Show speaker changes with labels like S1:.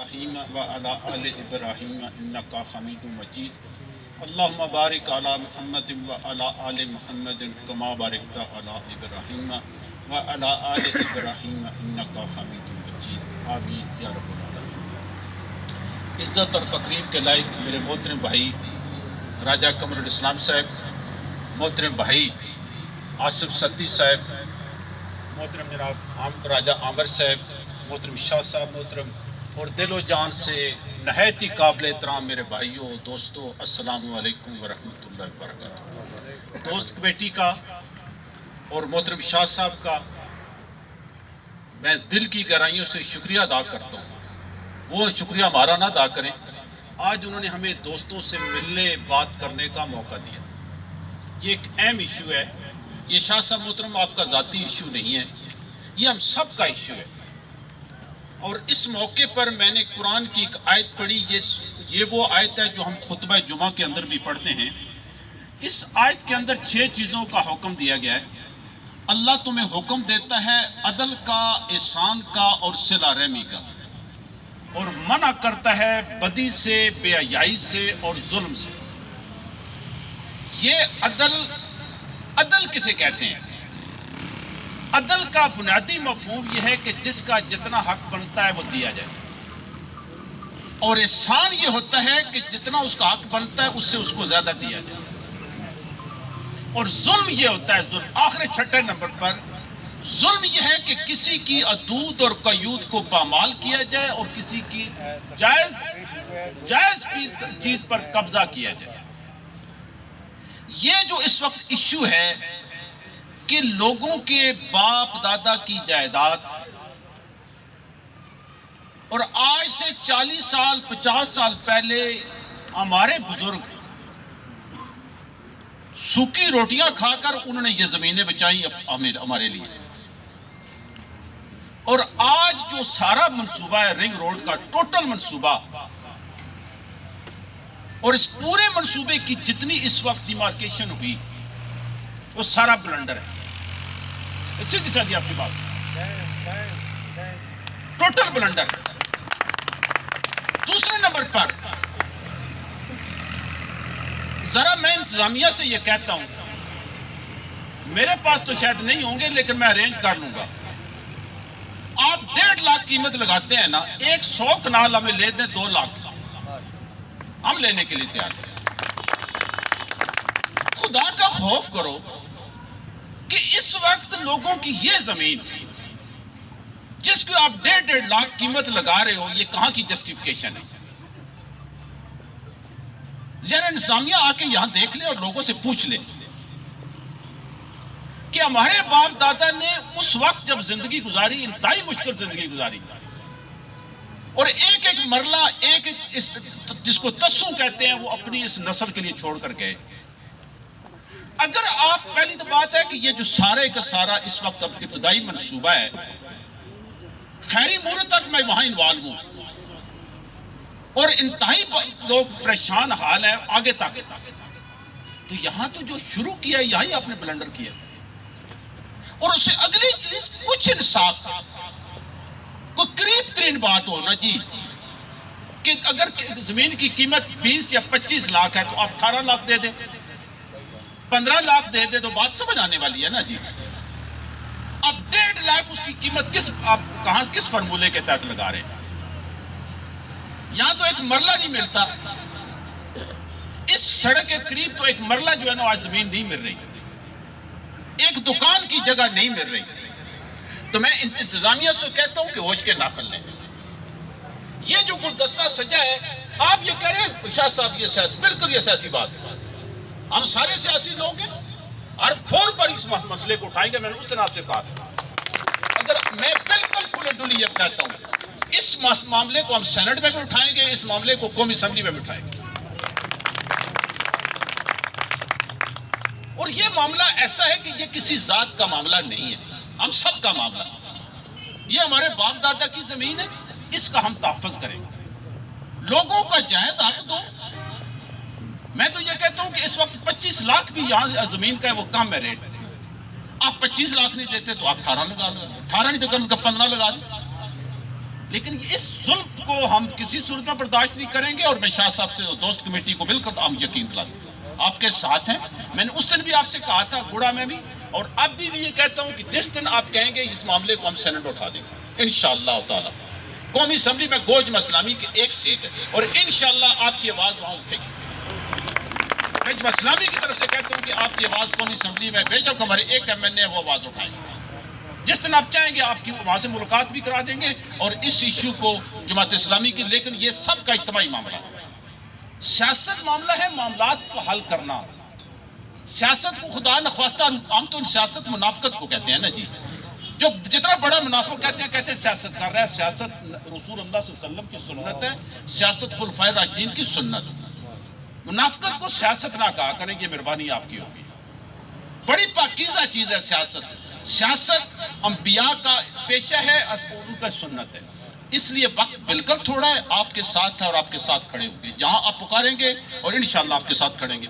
S1: ابراہیم وعلی آل ابراہیم انکا حمید مجید اللہم بارک علی محمد وعلی آل محمد کما بارکت علی ابراہیم وعلی آل ابراہیم انکا حمید مجید آمین یا رب العالمین۔ عزت اور تقریب کے لائق میرے محترم بھائی راجہ قمر الاسلام صاحب، محترم بھائی آصف ستی صاحب، محترم جناب راجہ عامر صاحب، محترم شاہ صاحب، محترم اور دل و جان سے نہایت ہی قابل احترام میرے بھائیوں دوستوں، السلام علیکم ورحمۃ اللہ وبرکاتہ۔ دوست کمیٹی کا اور محترم شاہ صاحب کا میں دل کی گہرائیوں سے شکریہ ادا کرتا ہوں، وہ شکریہ ہمارا نہ ادا کریں، آج انہوں نے ہمیں دوستوں سے ملنے بات کرنے کا موقع دیا۔ یہ ایک اہم ایشو ہے، یہ شاہ صاحب محترم آپ کا ذاتی ایشو نہیں ہے، یہ ہم سب کا ایشو ہے۔ اور اس موقع پر میں نے قرآن کی ایک آیت پڑھی، یہ وہ آیت ہے جو ہم خطبہ جمعہ کے اندر بھی پڑھتے ہیں۔ اس آیت کے اندر 6 چیزوں کا حکم دیا گیا ہے۔ اللہ تمہیں حکم دیتا ہے عدل کا، احسان کا اور صلہ رحمی کا، اور منع کرتا ہے بدی سے، بے حیائی سے اور ظلم سے۔ یہ عدل کسے کہتے ہیں؟ عدل کا بنیادی مفہوم یہ ہے کہ جس کا جتنا حق بنتا ہے وہ دیا جائے، اور احسان یہ ہوتا ہے کہ جتنا اس کا حق بنتا ہے اس سے اس کو زیادہ دیا جائے، اور ظلم یہ ہوتا ہے، ظلم آخر 6 نمبر پر ظلم یہ ہے کہ کسی کی عدود اور قیود کو پامال کیا جائے اور کسی کی جائز چیز پر قبضہ کیا جائے۔ یہ جو اس وقت ایشو ہے کہ لوگوں کے باپ دادا کی جائیداد، اور آج سے 40 سال 50 سال پہلے ہمارے بزرگ سوکھی روٹیاں کھا کر انہوں نے یہ زمینیں بچائی ہمارے لیے، اور آج جو سارا منصوبہ ہے رنگ روڈ کا ٹوٹل منصوبہ، اور اس پورے منصوبے کی جتنی اس وقت ڈیمارکیشن ہوئی وہ سارا بلنڈر ہے۔ سیدھی سادھی آپ کی بات، ٹوٹل بلنڈر۔ دوسرے نمبر پر ذرا میں انتظامیہ سے یہ کہتا ہوں، میرے پاس تو شاید نہیں ہوں گے لیکن میں ارینج کر لوں گا۔ آپ 1.5 لاکھ قیمت لگاتے ہیں نا، 100 کنال ہمیں لے دیں 2 لاکھ، ہم لینے کے لیے تیار ہیں۔ خدا کا خوف کرو کہ اس وقت لوگوں کی یہ زمین جس کو آپ 1.5 لاکھ قیمت لگا رہے ہو، یہ کہاں کی جسٹیفیکیشن ہے؟ ذرا انتظامیہ آ کے یہاں دیکھ لیں اور لوگوں سے پوچھ لیں کہ ہمارے باپ دادا نے اس وقت جب زندگی گزاری، انتہائی مشکل زندگی گزاری، اور ایک ایک مرلہ، ایک جس کو تسو کہتے ہیں، وہ اپنی اس نسل کے لیے چھوڑ کر گئے۔ اگر آپ پہلی تو بات ہے کہ یہ جو سارے کا سارا اس وقت ابتدائی منصوبہ ہے، خیری مورد تک میں وہاں انوالو ہوں، اور انتہائی لوگ پریشان حال ہے آگے تک، تو یہاں تو جو شروع کیا ہے یہاں ہی آپ نے بلنڈر کیا، اور اس سے اگلی چیز کچھ انصاف، کوئی قریب ترین بات ہونا جی کہ اگر زمین کی قیمت 20 یا 25 لاکھ ہے تو آپ 18 لاکھ دے دیں، 15 لاکھ دے دے تو بات سمجھ آنے والی ہے نا جی۔ اب 1.5 لاکھ اس کی قیمت آپ کہاں کس فرمولے کے تحت لگا رہے ہیں؟ یہاں تو ایک مرلہ نہیں ملتا، اس سڑک کے قریب تو ایک مرلہ جو ہے نا آج زمین نہیں مل رہی، ایک دکان کی جگہ نہیں مل رہی۔ تو میں انتظامیہ سے کہتا ہوں کہ ہوش کے ناخن لیں۔ یہ جو گلدستہ سجا ہے، آپ یہ کہہ رہے ہیں شاہ صاحب یہ سیاسی، بالکل یہ سیاسی بات ہے، ہم سارے سیاسی لوگ ہیں، ہر فور پر اس مسئلے کو اٹھائیں گے۔ میں نے اس طرح آپ سے کہا تھا، اگر میں بالکل کھلے ڈلی یہ کہتا ہوں، اس معاملے کو ہم سینٹ میں بھی اٹھائیں گے، اس معاملے کو قومی اسمبلی میں بھی اٹھائیں گے، اور یہ معاملہ ایسا ہے کہ یہ کسی ذات کا معاملہ نہیں ہے، ہم سب کا معاملہ ہے۔ یہ ہمارے باپ دادا کی زمین ہے، اس کا ہم تحفظ کریں گے، لوگوں کا جائز حق دو۔ میں تو یہ کہتا ہوں کہ اس وقت 25 لاکھ بھی یہاں زمین کا ہے، وہ کم ہے ریٹ۔ آپ 25 لاکھ نہیں دیتے تو آپ 18 لگا لو، 18 نہیں تو کم 15 لگا دیں۔ لیکن اس ظلم کو ہم کسی صورت میں برداشت نہیں کریں گے، اور میں شاہ صاحب سے دوست کمیٹی کو بالکل ہم یقین دلاتے ہیں آپ کے ساتھ ہیں۔ میں نے اس دن بھی آپ سے کہا تھا گوڑا میں بھی، اور اب بھی یہ کہتا ہوں کہ جس دن آپ کہیں گے اس معاملے کو ہم سینٹ اٹھا دیں گے انشاءاللہ تعالی۔ قومی اسمبلی میں گوجم اسلامی کی ایک سیٹ ہے، اور انشاءاللہ آپ کی آواز وہاں اٹھے گی۔ گوجم اسلامی کی طرف سے کہتا ہوں کہ آپ کی آواز قومی اسمبلی میں بے شک ہمارے ایک ایم این اے وہ آواز اٹھائیں گے۔ جس دن آپ چاہیں گے آپ کی وہاں سے ملاقات بھی کرا دیں گے، اور اس ایشو کو جماعت اسلامی کی، لیکن یہ سب کا اجتماعی معاملہ ہے۔ سیاست معاملہ ہے معاملات کو حل کرنا۔ سیاست کو خدا نخواستہ ہم تو سیاست منافقت کو کہتے ہیں نا جی، جو جتنا بڑا منافق کہتے ہیں سیاست کر رہا ہے۔ سیاست رسول اللہ صلی اللہ علیہ وسلم کی سنت ہے، سیاست خلفائے راشدین کی سنت۔ منافقت کو سیاست نہ کہا کریں، یہ مہربانی آپ کی ہوگی۔ بڑی پاکیزہ چیز ہے سیاست۔ سیاست انبیاء کا پیشہ ہے، ان کا سنت ہے۔ اس لیے وقت بالکل تھوڑا ہے، آپ کے ساتھ ہے اور آپ کے ساتھ کھڑے ہوں گے جہاں آپ پکاریں گے، اور انشاءاللہ آپ کے ساتھ کھڑیں گے۔